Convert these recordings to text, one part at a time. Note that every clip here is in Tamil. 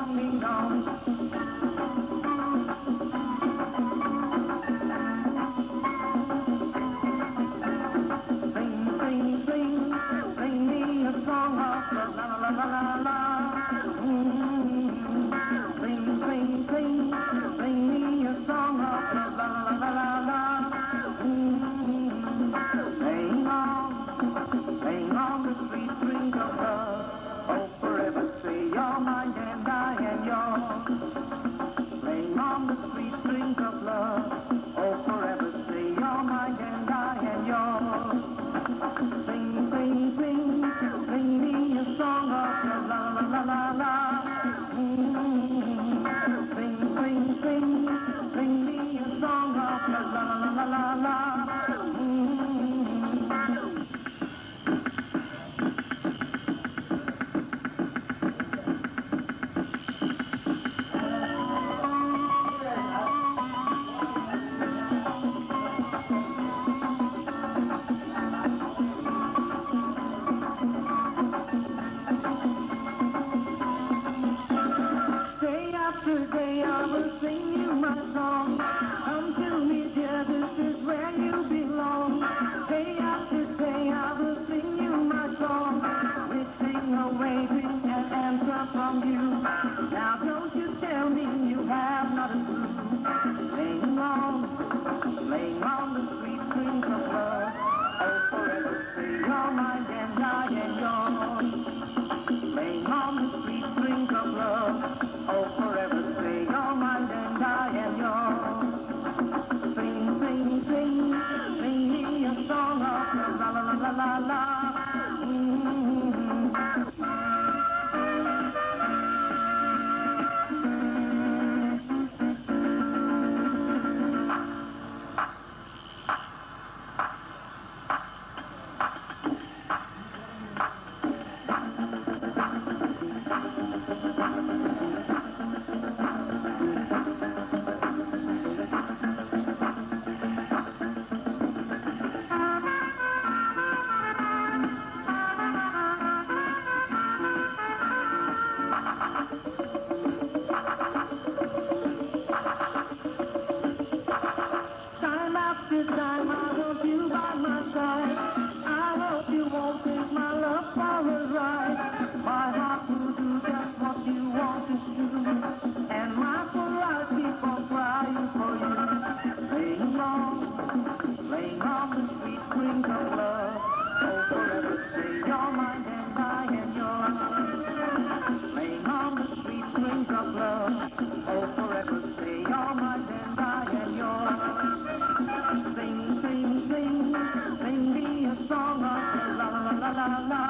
dong, ding dong. Sing me a song of la la la la la la. Sing me a song of la la la la la. Sing on the sweet string of love. Oh, forever say you're mine and I am yours. Sing on the sweet string of love. Oh, forever say you're mine and I am yours. Sing me a song of la la la la la. Sing me a song of la la la la la. Day I will sing you my song. Come to me, dear, this is where you belong. Day after day I will sing you my song. Wishing, awaiting an answer from you. Now don't you tell me you have not a clue. Laying on the sweet strings of love. Oh, forever say you're mine and I am yours. Laying on the sweet strings of love. Oh, forever say you're mine and I am yours. Sing me a song of la la la la la la. Time I hope you by my side. I hope you won't take my love for a ride. My heart will do just what you want it to, and my full heart keep on crying for you. Laying on the sweet strings of love. Oh, forever say you're mine and I am yours. Laying on the sweet strings of love. Oh, forever say you're mine and I am yours. Sing me a song of la la la la la la.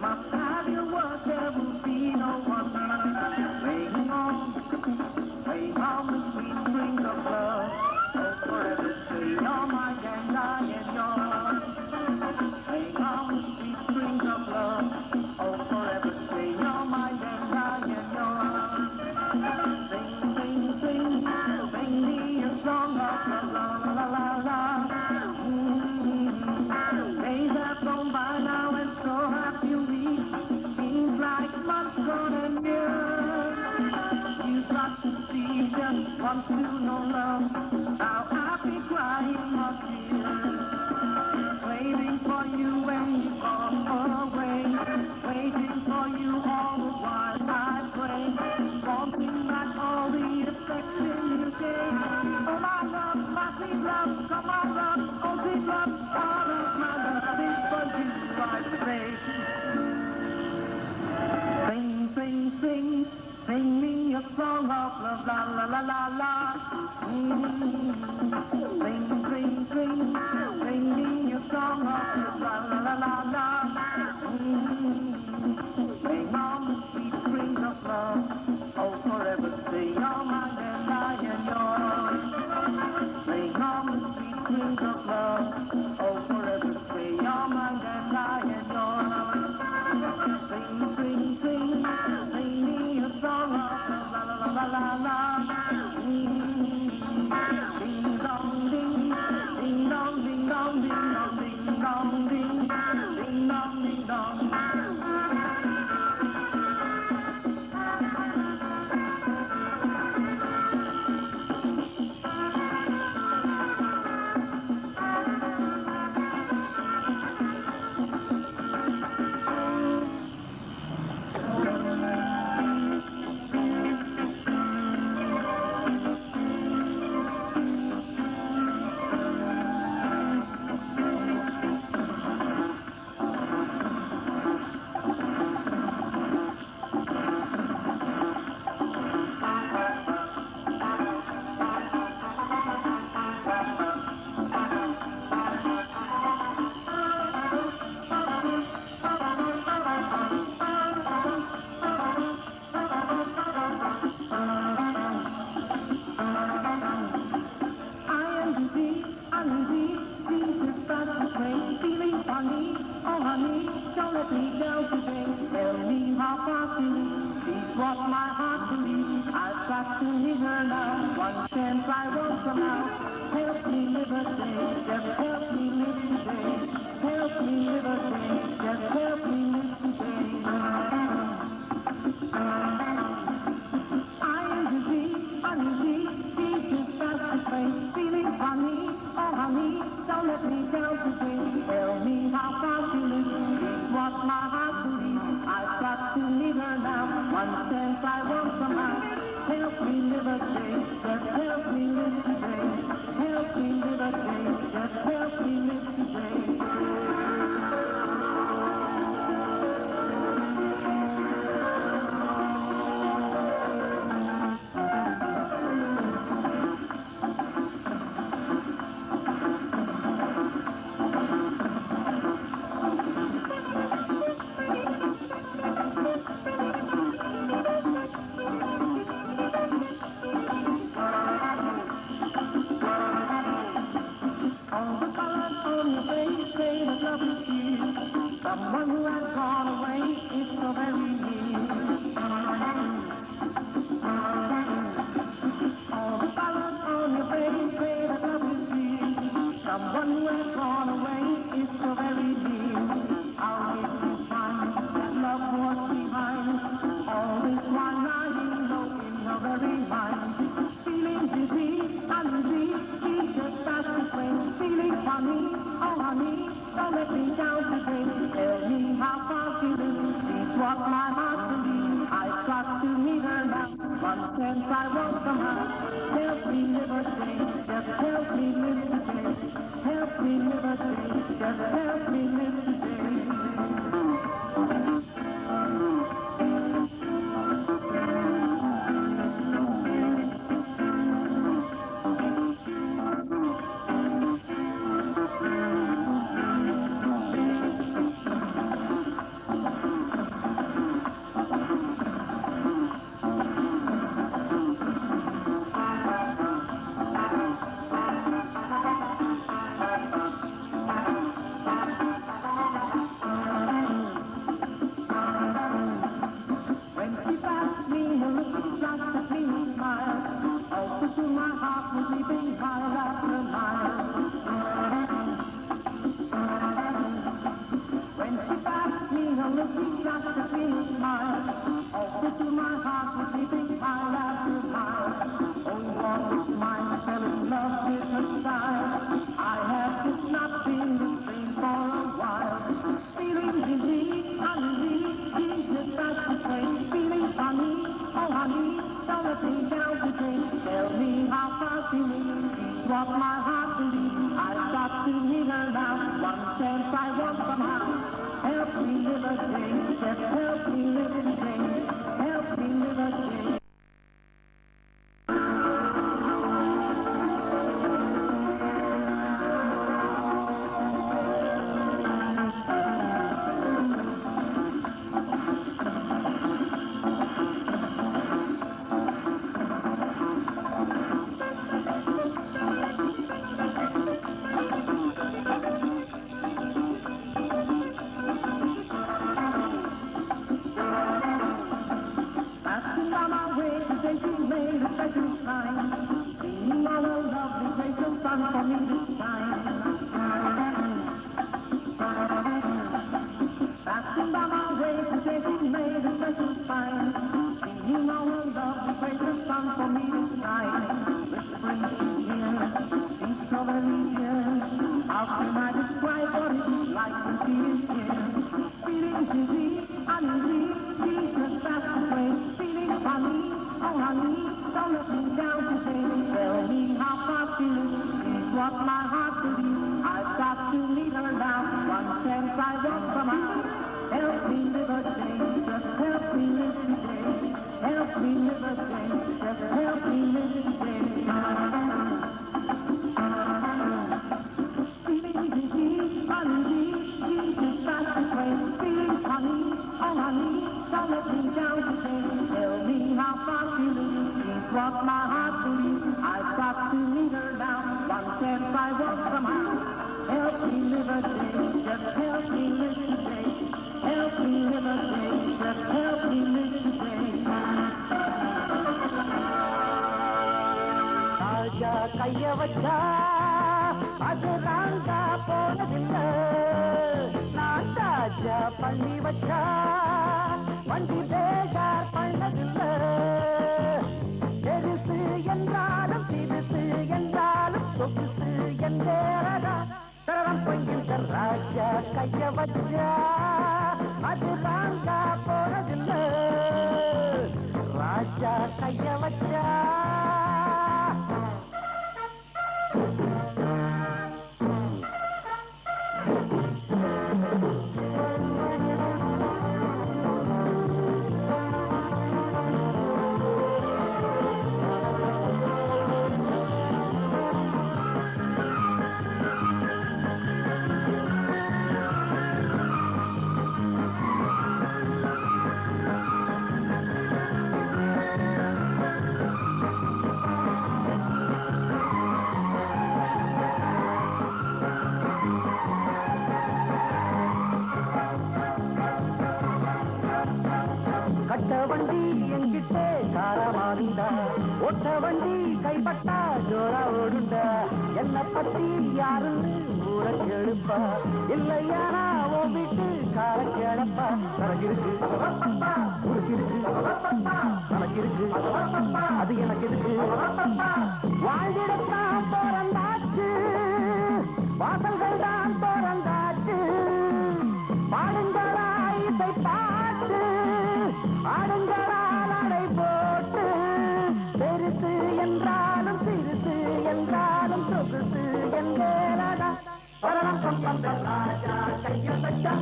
Must have your word, there will be no one else. Laying on the sweet strings of love. Oh, forever say you're mine and I am yours. Laying on the sweet strings of love. Oh, forever say you're mine and I am yours. Sing me a song of la la la la la. Days have gone by now and so have you reached. Seems like months gone and years. You've got to see just want to know love. How I've been crying my tears. Waiting for you when you gone away. Waiting for you all the while I pray. Wanting back all the affection you gave. Oh, say, sing, sing, sing, sing me a song of love, la la la la la. Sing, sing, sing, sing me a song of love, la la la la la. Sing on the sweet strings of love, oh forever stay on my and I and yours. Sing on the sweet strings of love, oh forever stay on my and I and yours. Sing, sing, sing, sing me a song of love, la la la la la. Ding dong ding, ding dong ding dong ding dong ding dong ding, ding dong ding dong. What my heart believes, I've got to meet her now. One chance I want somehow. help me live a day. Just help me live a day. Help me live a day. கைய வச்சா அது ராங்கா போனதில்ல நான் தாஜா பண்ணி வச்சா வண்டி பேகார் பண்ணதில்ல பெருசு என்றாலும் சிறுசு என்றாலும் சொகுசு என்றேரடா தரம் பங்கின்ற ராஜா கைய வச்சா அது ராங்கா போனதில்ல ராஜா கைய வச்சா கட்ட வண்டி என்கிட்டே காரமானிடா ஒட்ட வண்டி கைப்பட்டா ஜோரா ஓடுண்டா என்ன பத்தி யாருன்னு ஊர கெடுப்பா இல்லையானா ஓ வீட்டு கார கேடப்பா தனக்கிருக்கு உனக்கிருக்கு தனக்கிருக்கு அது எனக்கு இருக்கு வாழ்ந்திடத்தான் பிறந்தாச்சு வாசல்கள் தான் பிறந்தாச்சு பாடுங்களா இசை பாட்டு ஆடுங்களால் அடை போட்டு பெருசு என்றாலும் சிறுசு என்றாலும் சொகுசு என்றேரடா பரணம் சம்பந்த ராஜா கைய வச்சா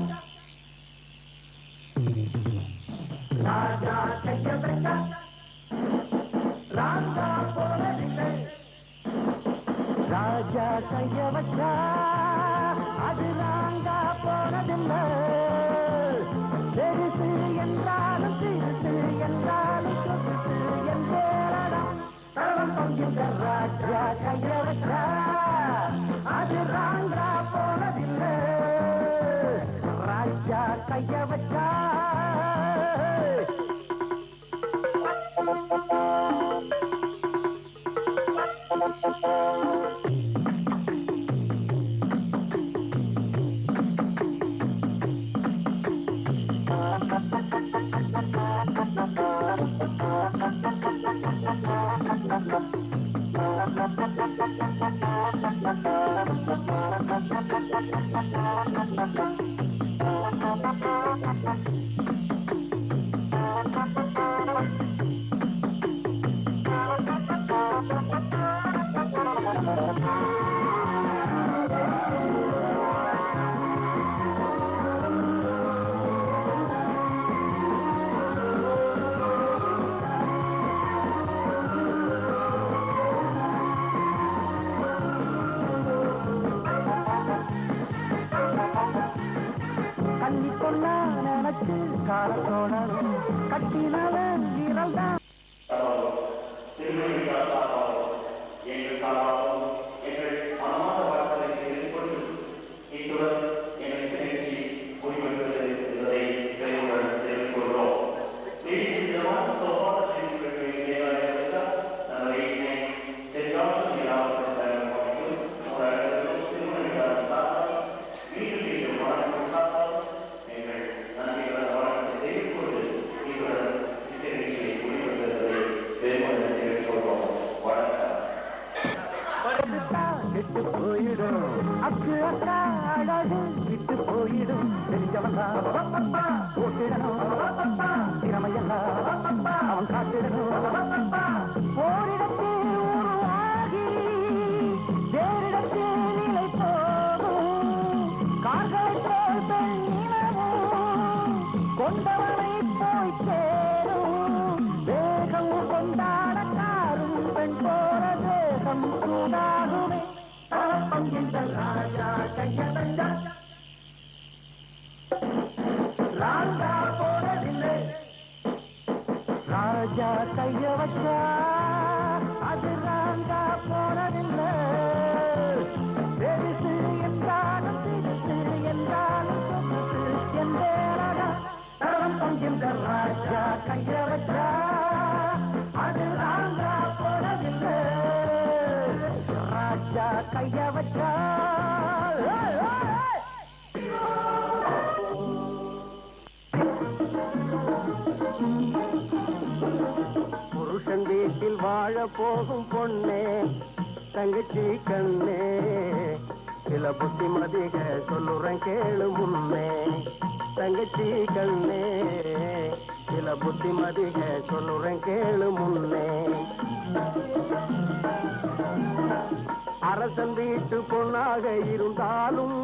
ராஜா கைய வச்சா ராஜா போனதில்லை ராஜா கைய வச்சா அது ராங்கா போனதில்லை பெருசு என்றாலும் சிறுசு என்றாலும் சொகுசு என்றேரடா தரம் பங்கின்ற ராஜா கைய வச்சா அது ராங்கா போனதில்லை ராஜா கைய வச்சா பார்த்தா அழகு விட்டு போயிடும் தெரிஞ்சவன்தான் போட்டிடணும் திறமையெல்லாம் அவன் காட்டிடணும் ஓரிடத்தில் உருவாகி வேறிடத்தில் நிலை போகும் கார்களை போல் பெண்ணினமும் கொண்டவனை போய் சேரும் வேகம் கொண்டாட காரும் பெண் போற தேகம் சூடாகுமே ராஜா கையதஞ்சா ராஜா போனதில்லை ராஜா கைய வச்சா அது ராஜா போனதில்லை பெருசு என்றாலும் சிறுசு என்றாலும் சொத்து என்றேரடா தரம் பங்கின்ற ராஜா கைய வச்சா அது ராஜா போனதில்லை ராஜா கைய வச்சா புருஷன் வீட்டில் வாழ போகும் பொண்ணே தங்கச்சி கண்ணே சில புத்திமதிக சொல்லுறேன் கேளு முன்னே தங்கச்சி கண்ணே சில புத்திமதிக சொல்லுறேன் கேளு முன்னே அரசன் வீட்டு பொண்ணாக இருந்தாலும்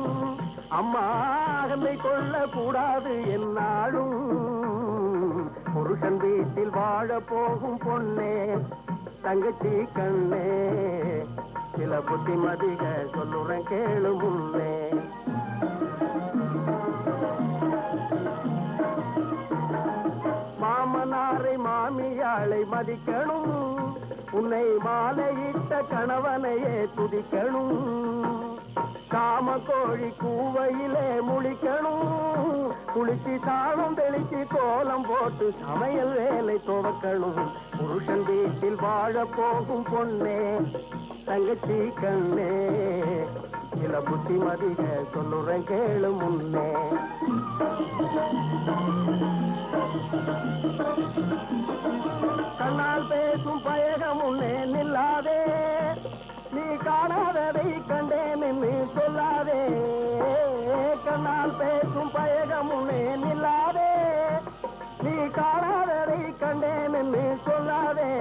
அம்மா அகந்தை கொள்ள கூடாது என்னாலும் புருஷன் வீட்டில் வாழ போகும் பொண்ணே தங்கச்சி கண்ணே சில புத்திமதிக சொல்லுறேன் கேளு முன்னே மாமனாரை மாமியாளை மதிக்கணும் உன்னை மாலையிட்ட கணவனையே துதிக்கணும் காம கோழி கூவையிலே முழிக்கணும் குளிச்சு தாளம் தெளிச்சு கோலம் போட்டு சமையல் வேலை துவக்கணும் புருஷன் வீட்டில் வாழ போகும் பொண்ணே தங்கச்சி கண்ணே சில புத்திமதிக சொல்லுறேன் கேளு முன்னே கண்ணால் பேசும் பயகம் முன்னே நில்லாதே நீ காணாததை கண்டேன் என்று சொல்லாதே கண்ணால் பேசும் பயகம் முன்னே நில்லாதே நீ காணாததை கண்டேன் என்று சொல்லாதே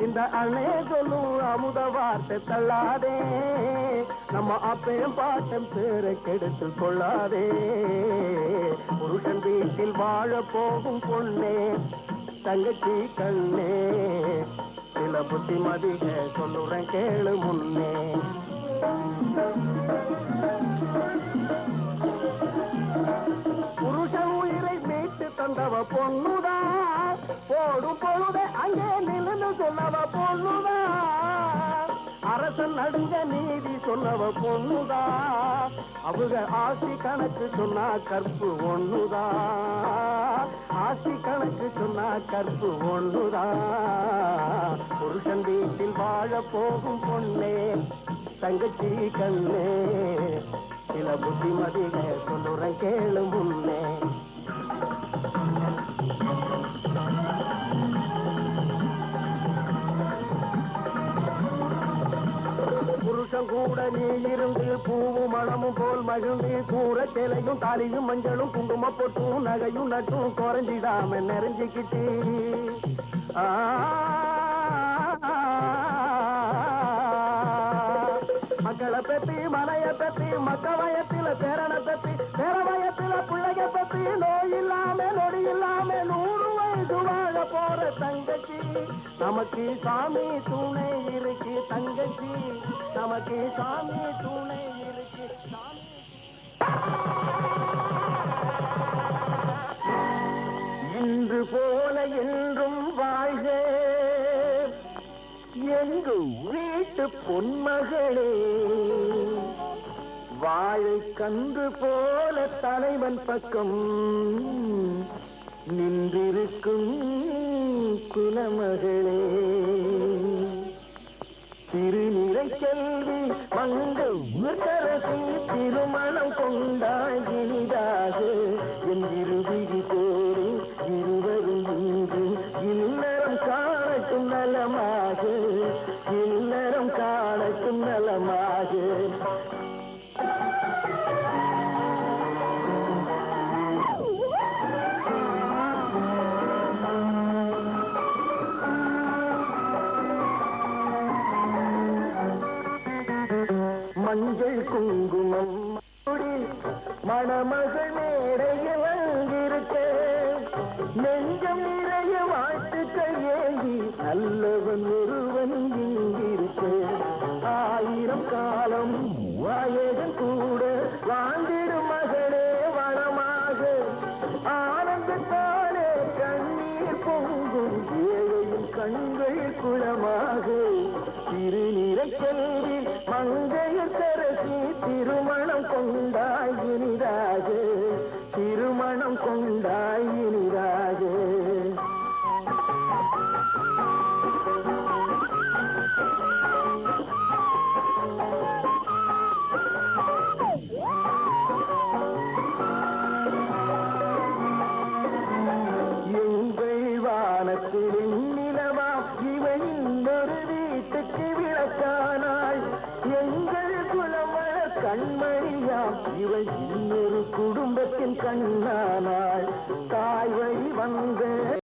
இந்த அண்ணே சொல்லும் அமுத வார்த்தை தள்ளாதே நம்ம அப்பையும் பாட்டம் பேரை கெடுத்து கொள்ளாதே புருஷன் வீட்டில் வாழ போகும் பொண்ணே தங்கச்சி கண்ணே சில புத்திமதிக சொல்லுறேன் கேளு முன்னே புருஷன் உயிரை மீட்டு தந்தவ பொண்ணுதா போடும் பொழுதே அங்கே நின்று சொன்னவ பொண்ணுதா அரசன் நடுங்க நீதி சொன்னவ பொண்ணுதா அவங்க ஆசி கணக்கு சொன்னா கற்பு ஒண்ணுதா ஆசி கணக்கு சொன்னா கற்பு ஒண்ணுதா புருஷன் வீட்டில் வாழ போகும் பொண்ணே தங்கச்சி கண்ணே சில புத்திமதிக சொல்லுறேன் கேளு முன்னே புருஷன் கூட நீ இருந்து பூவும் மணமும் போல் மகிழ்ந்து கூற சேலையும் தாலியும் மஞ்சளும் குங்கும பொட்டும் நகையும் நட்டும் குறைஞ்சிடாம நிறைஞ்சிக்கிட்டு மக்களை பத்தி மலைய பத்தி மக்க வயத்தில பேரனை பத்தி பேர வயத்தில பிள்ளைய பத்தி நோய் இல்லாம நொடி இல்லாம 100 வயசு வாழ போற தங்கச்சி நமக்கு சாமி துணை இருக்கு தங்கச்சி நமக்கு சாமி துணை இருக்கு இன்று போல என்றும் வாழ்க எங்கு வீட்டு பொன்மகளே வாழை கன்று போல தலைவன் பக்கம் நின்றிருக்கும் குலமகளே திருநிறை செல்வி மங்க உத்தரசி திருமணம் கொண்டாய் இனிதாக என் இருவிழி போரு இருவரும் இன்று இல்லறம் காணட்டும் நலமாக இல்லறம் காணட்டும் நலமாக மஞ்சள் குங்குமம் மணமகள் மேடையில் அங்கிருக்க நெஞ்சம் நிறைய வாழ்த்துக்கள் ஏங்கி நல்லவன் ஒருவன் இங்கிருக்க ஆயிரம் காலம் வாயகன் கூட வாழ்ந்திடும் மகளே வளமாக ஆனந்தத்தாலே கண்ணீர் பொங்கும் ஏழையின் கண்கள் குளமாக திருநிறை செல்வி மங்கையர் கரசி திருமணம் கொண்டாய் இனிதாக திருமணம் கொண்டாய் இனிதாக நிலவா இவன் இன்னொரு வீட்டுக்கு விளக்கானாள் எங்கள் குலம கண்மணியாம் இவள் இன்னொரு குடும்பத்தின் கண்ணானாள் தாய் வழி வந்த